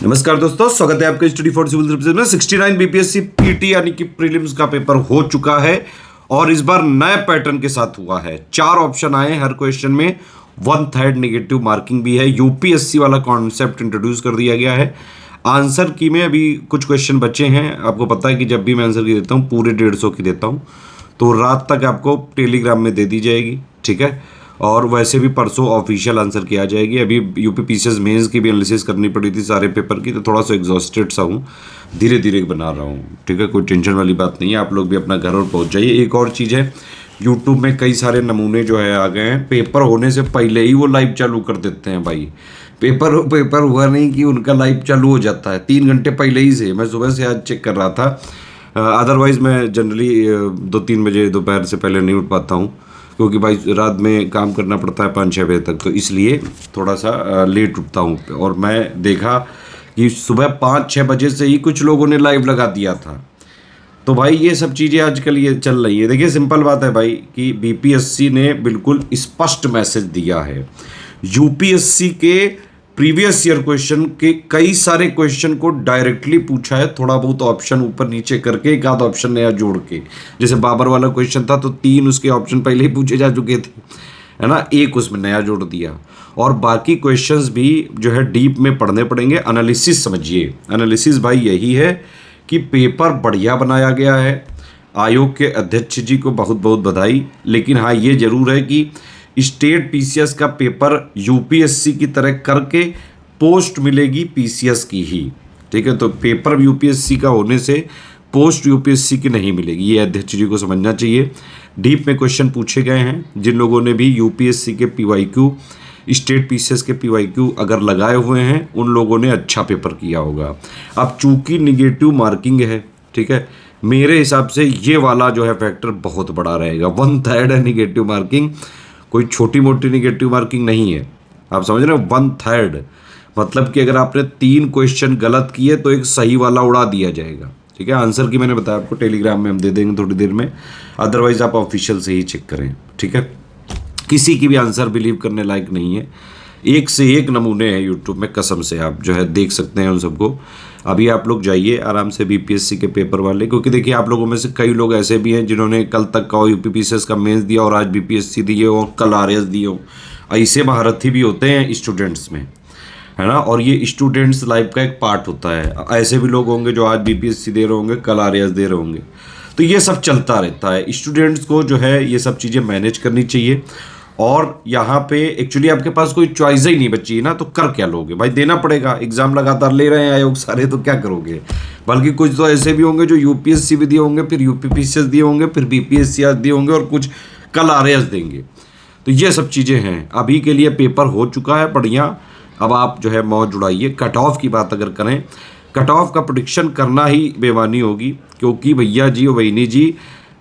नमस्कार दोस्तों, स्वागत है आपके स्टडी फॉर सिविल सर्विसेज में। 69 बीपीएससी पीटी यानी कि प्रीलिम्स का पेपर हो चुका है और इस बार नए पैटर्न के साथ हुआ है। 4 ऑप्शन आए हर क्वेश्चन में, 1/3 नेगेटिव मार्किंग भी है। यूपीएससी वाला कॉन्सेप्ट इंट्रोड्यूस कर दिया गया है। आंसर की में अभी कुछ क्वेश्चन बचे हैं। आपको पता है कि जब भी मैं आंसर की देता हूँ पूरे 150 की देता हूँ, तो रात तक आपको टेलीग्राम में दे दी जाएगी, ठीक है। और वैसे भी परसों ऑफिशियल आंसर की आ जाएगी। अभी यूपी पीसीएस मेंस की भी एनालिसिस करनी पड़ी थी सारे पेपर की, तो थोड़ा सा एग्जॉस्टेड सा हूँ, धीरे धीरे बना रहा हूँ, ठीक है। कोई टेंशन वाली बात नहीं है, आप लोग भी अपना घर और पहुँच जाइए। एक और चीज़ है, यूट्यूब में कई सारे नमूने जो है आ गए हैं, पेपर होने से पहले ही वो लाइव चालू कर देते हैं भाई। पेपर हुआ नहीं कि उनका लाइव चालू हो जाता है 3 घंटे पहले ही से। मैं सुबह से आज चेक कर रहा था, अदरवाइज़ मैं जनरली 2-3 बजे दोपहर से पहले नहीं उठ पाता हूँ, क्योंकि भाई रात में काम करना पड़ता है 5-6 बजे तक, तो इसलिए थोड़ा सा लेट उठता हूँ। और मैं देखा कि सुबह 5-6 बजे से ही कुछ लोगों ने लाइव लगा दिया था। तो भाई ये सब चीज़ें आजकल ये चल रही है। देखिए सिंपल बात है भाई कि बीपीएससी ने बिल्कुल स्पष्ट मैसेज दिया है। यूपीएससी के प्रीवियस ईयर क्वेश्चन के कई सारे क्वेश्चन को डायरेक्टली पूछा है, थोड़ा बहुत ऑप्शन ऊपर नीचे करके, एक आध ऑप्शन नया जोड़ के। जैसे बाबर वाला क्वेश्चन था तो 3 उसके ऑप्शन पहले ही पूछे जा चुके थे, है ना, एक उसमें नया जोड़ दिया। और बाकी क्वेश्चंस भी जो है डीप में पढ़ने पड़ेंगे। एनालिसिस समझिए, एनालिसिस भाई यही है कि पेपर बढ़िया बनाया गया है। आयोग के अध्यक्ष जी को बहुत बहुत बधाई। लेकिन हाँ, ये जरूर है कि स्टेट पीसीएस का पेपर यूपीएससी की तरह करके पोस्ट मिलेगी पीसीएस की ही, ठीक है। तो पेपर यूपीएससी का होने से पोस्ट यूपीएससी की नहीं मिलेगी, ये अध्यक्ष जी को समझना चाहिए। डीप में क्वेश्चन पूछे गए हैं। जिन लोगों ने भी यूपीएससी के पीवाईक्यू, स्टेट पीसीएस के पीवाईक्यू अगर लगाए हुए हैं, उन लोगों ने अच्छा पेपर किया होगा। अब चूंकि निगेटिव मार्किंग है, ठीक है, मेरे हिसाब से ये वाला जो है फैक्टर बहुत बड़ा रहेगा। 1/3 है निगेटिव मार्किंग, कोई छोटी मोटी निगेटिव मार्किंग नहीं है। आप समझ रहे हो, 1/3 मतलब कि अगर आपने 3 क्वेश्चन गलत किए तो एक सही वाला उड़ा दिया जाएगा, ठीक है। आंसर की मैंने बताया आपको, टेलीग्राम में हम दे देंगे थोड़ी देर में, अदरवाइज आप ऑफिशियल से ही चेक करें, ठीक है। किसी की भी आंसर बिलीव करने लायक नहीं है। एक से एक नमूने हैं यूट्यूब में, कसम से आप जो है देख सकते हैं उन सबको। अभी आप लोग जाइए आराम से बीपीएससी के पेपर वाले, क्योंकि देखिए आप लोगों में से कई लोग ऐसे भी हैं जिन्होंने कल तक का यूपीपीसीएस का मेंस दिया और आज बीपीएससी दिए और कल आरएस दिए हो। ऐसे महारथी भी होते हैं स्टूडेंट्स में, है ना। और ये स्टूडेंट्स लाइफ का एक पार्ट होता है। ऐसे भी लोग होंगे जो आज बीपीएससी दे रहे होंगे, कल आरएस दे रहे होंगे। तो ये सब चलता रहता है। स्टूडेंट्स को जो है ये सब चीज़ें मैनेज करनी चाहिए। और यहाँ पे एक्चुअली आपके पास कोई चॉइस ही नहीं बची है ना, तो कर क्या लोगे भाई, देना पड़ेगा। एग्जाम लगातार ले रहे हैं आयोग सारे, तो क्या करोगे। बल्कि कुछ तो ऐसे भी होंगे जो यूपीएससी भी दिए होंगे, फिर यूपीपीसीएस दिए होंगे, फिर बीपीएससी आज दिए होंगे और कुछ कल आरएस देंगे। तो ये सब चीज़ें हैं। अभी के लिए पेपर हो चुका है बढ़िया। अब आप जो है मौज उड़ाइए। कट ऑफ की बात अगर करें, कट ऑफ का प्रेडिक्शन करना ही बेमानी होगी, क्योंकि भैया जी और बहनी जी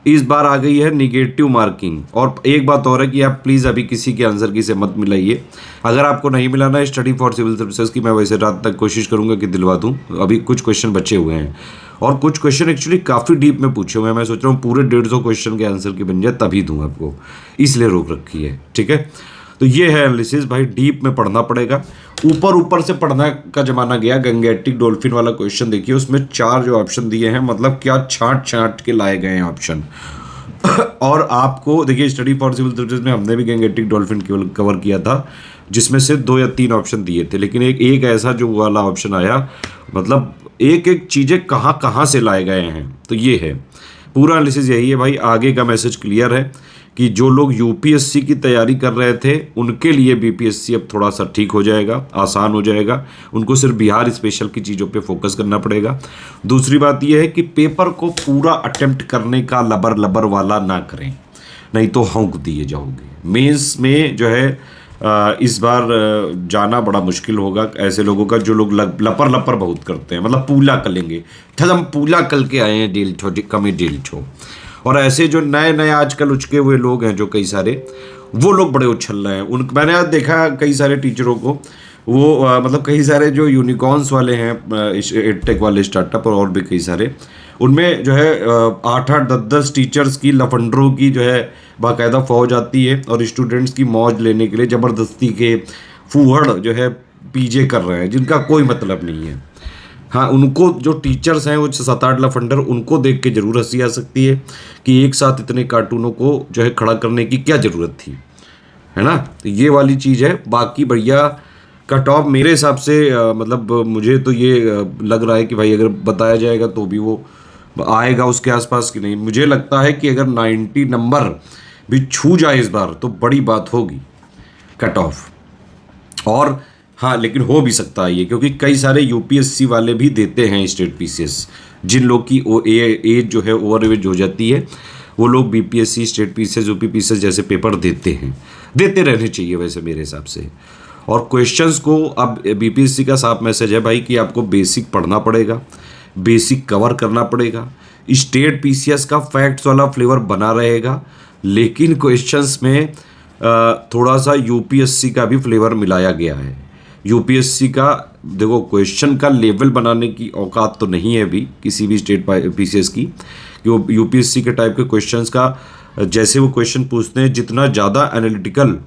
इस बार आ गई है निगेटिव मार्किंग। और एक बात और है कि आप प्लीज़ अभी किसी के आंसर की से मत मिलाइए। अगर आपको नहीं मिलाना है स्टडी फॉर सिविल सर्विसेज की, मैं वैसे रात तक कोशिश करूंगा कि दिलवा दूं। अभी कुछ क्वेश्चन बचे हुए हैं और कुछ क्वेश्चन एक्चुअली काफ़ी डीप में पूछे हुए हैं। मैं सोच रहा हूँ पूरे 150 क्वेश्चन के आंसर की बन जाए तभी दूँ आपको, इसलिए रोक रखी है, ठीक है। तो ये है एनालिसिस भाई, डीप में पढ़ना पड़ेगा। ऊपर से पढ़ना का जमाना गया। गंगेटिक डॉल्फिन वाला क्वेश्चन देखिए, उसमें 4 जो ऑप्शन दिए हैं, मतलब क्या छांट के लाए गए हैं ऑप्शन। और आपको देखिए स्टडी फॉर सिविल सर्विसेज में हमने भी गंगेटिक डॉल्फिन कवर किया था, जिसमें से 2 या 3 ऑप्शन दिए थे, लेकिन एक ऐसा जो वाला ऑप्शन आया, मतलब एक चीज़ें कहाँ से लाए गए हैं। तो ये है पूरा एनालिसिस, यही है भाई। आगे का मैसेज क्लियर है कि जो लोग यूपीएससी की तैयारी कर रहे थे उनके लिए बीपीएससी अब थोड़ा सा ठीक हो जाएगा, आसान हो जाएगा। उनको सिर्फ बिहार स्पेशल की चीज़ों पे फोकस करना पड़ेगा। दूसरी बात यह है कि पेपर को पूरा अटेम्प्ट करने का लबर वाला ना करें, नहीं तो हौंक दिए जाओगे। मेंस में जो है इस बार जाना बड़ा मुश्किल होगा ऐसे लोगों का जो लोग लपर बहुत करते हैं, मतलब पूला कर लेंगे, हम पूला कल के आए हैं डेल छो कमी डेल छो। और ऐसे जो नए आजकल उचके हुए लोग हैं जो कई सारे, वो लोग बड़े उछल रहे हैं। मैंने आज देखा कई सारे टीचरों को, वो मतलब कई सारे जो यूनिकॉर्न्स वाले हैं, एडटेक वाले स्टार्टअप और भी कई सारे, उनमें जो है 8-8, 10-10 टीचर्स की लफंडरों की जो है बाकायदा फौज आती है और स्टूडेंट्स की मौज लेने के लिए ज़बरदस्ती के फूहड़ जो है पीजे कर रहे हैं, जिनका कोई मतलब नहीं है। हाँ, उनको जो टीचर्स हैं वो 7-8 लफंडर, उनको देख के जरूर हंसी आ सकती है कि एक साथ इतने कार्टूनों को जो है खड़ा करने की क्या ज़रूरत थी, है ना। तो ये वाली चीज़ है। बाकी बढ़िया कट ऑफ मेरे हिसाब से मतलब मुझे तो ये लग रहा है कि भाई अगर बताया जाएगा तो भी वो आएगा उसके आसपास की नहीं। मुझे लगता है कि अगर 90 नंबर भी छू जाए इस बार तो बड़ी बात होगी कट ऑफ। और हाँ, लेकिन हो भी सकता है ये, क्योंकि कई सारे यूपीएससी वाले भी देते हैं स्टेट पीसीएस, जिन लोग की एज जो है ओवर एज हो जाती है, वो लोग BPSC, state PCS, UP PCS जैसे पेपर देते हैं। देते रहने चाहिए वैसे मेरे हिसाब से। और क्वेश्चंस को अब बीपीएससी का साफ मैसेज है भाई कि आपको बेसिक पढ़ना पड़ेगा, बेसिक कवर करना पड़ेगा। स्टेट पीसीएस का फैक्ट्स वाला फ्लेवर बना रहेगा, लेकिन क्वेश्चंस में थोड़ा सा यूपीएससी का भी फ्लेवर मिलाया गया है। यूपीएससी का देखो, क्वेश्चन का लेवल बनाने की औकात तो नहीं है अभी किसी भी स्टेट पीसीएस की, कि वो यूपीएससी के टाइप के क्वेश्चंस का जैसे वो क्वेश्चन पूछते हैं, जितना ज़्यादा एनालिटिकल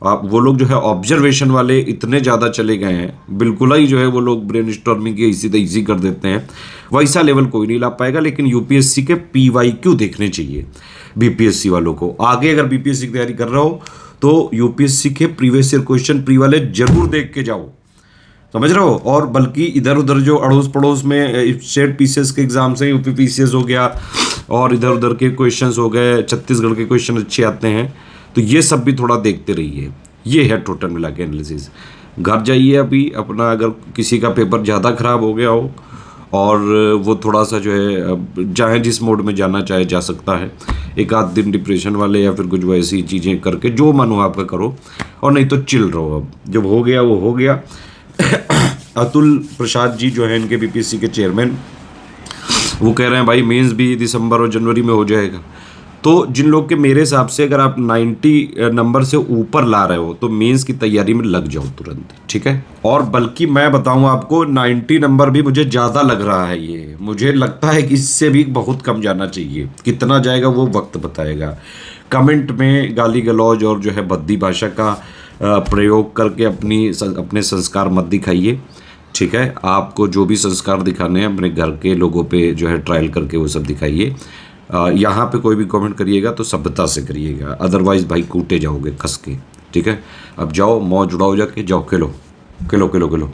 वो लोग जो है ऑब्जर्वेशन वाले इतने ज़्यादा चले गए हैं, बिल्कुल ही जो है वो लोग ब्रेन स्टॉर्मिंग की इजी कर देते हैं, वैसा लेवल कोई नहीं ला पाएगा। लेकिन यूपीएससी के पीवाईक्यू देखने चाहिए बीपीएससी वालों को। आगे अगर बीपीएससी की तैयारी कर रहे हो तो यूपीएससी के प्रीवियस ईयर क्वेश्चन प्री वाले जरूर देख के जाओ, समझ रहे हो। और बल्कि इधर उधर जो अड़ोस पड़ोस में स्टेट पीसीएस के एग्जाम से यूपी पीसीएस हो गया और इधर उधर के क्वेश्चंस हो गए, छत्तीसगढ़ के क्वेश्चन अच्छे आते हैं, तो ये सब भी थोड़ा देखते रहिए। ये है टोटल मिला के एनालिसिस। घर जाइए अभी अपना, अगर किसी का पेपर ज़्यादा ख़राब हो गया हो और वो थोड़ा सा जो है चाहे जिस मोड में जाना चाहे जा सकता है, एक आध दिन डिप्रेशन वाले या फिर कुछ वैसी चीज़ें करके जो मन हो आपका करो, और नहीं तो चिल रहो। अब जब हो गया वो हो गया। अतुल प्रसाद जी जो है इनके बीपीएससी के चेयरमैन, वो कह रहे हैं भाई मेंस भी दिसंबर और जनवरी में हो जाएगा। तो जिन लोग के मेरे हिसाब से अगर आप 90 नंबर से ऊपर ला रहे हो तो मेंस की तैयारी में लग जाओ तुरंत, ठीक है। और बल्कि मैं बताऊं आपको 90 नंबर भी मुझे ज़्यादा लग रहा है। ये मुझे लगता है कि इससे भी बहुत कम जाना चाहिए। कितना जाएगा वो वक्त बताएगा। कमेंट में गाली गलौज और जो है भद्दी भाषा का प्रयोग करके अपने संस्कार मत दिखाइए, ठीक है। आपको जो भी संस्कार दिखाने हैं अपने घर के लोगों पे जो है ट्रायल करके वो सब दिखाइए। यहाँ पे कोई भी कमेंट करिएगा तो सभ्यता से करिएगा, अदरवाइज भाई कूटे जाओगे कस के, ठीक है। अब जाओ मौज उड़ाओ, जाके जाओ खेलो खेलो खेलो खेलो।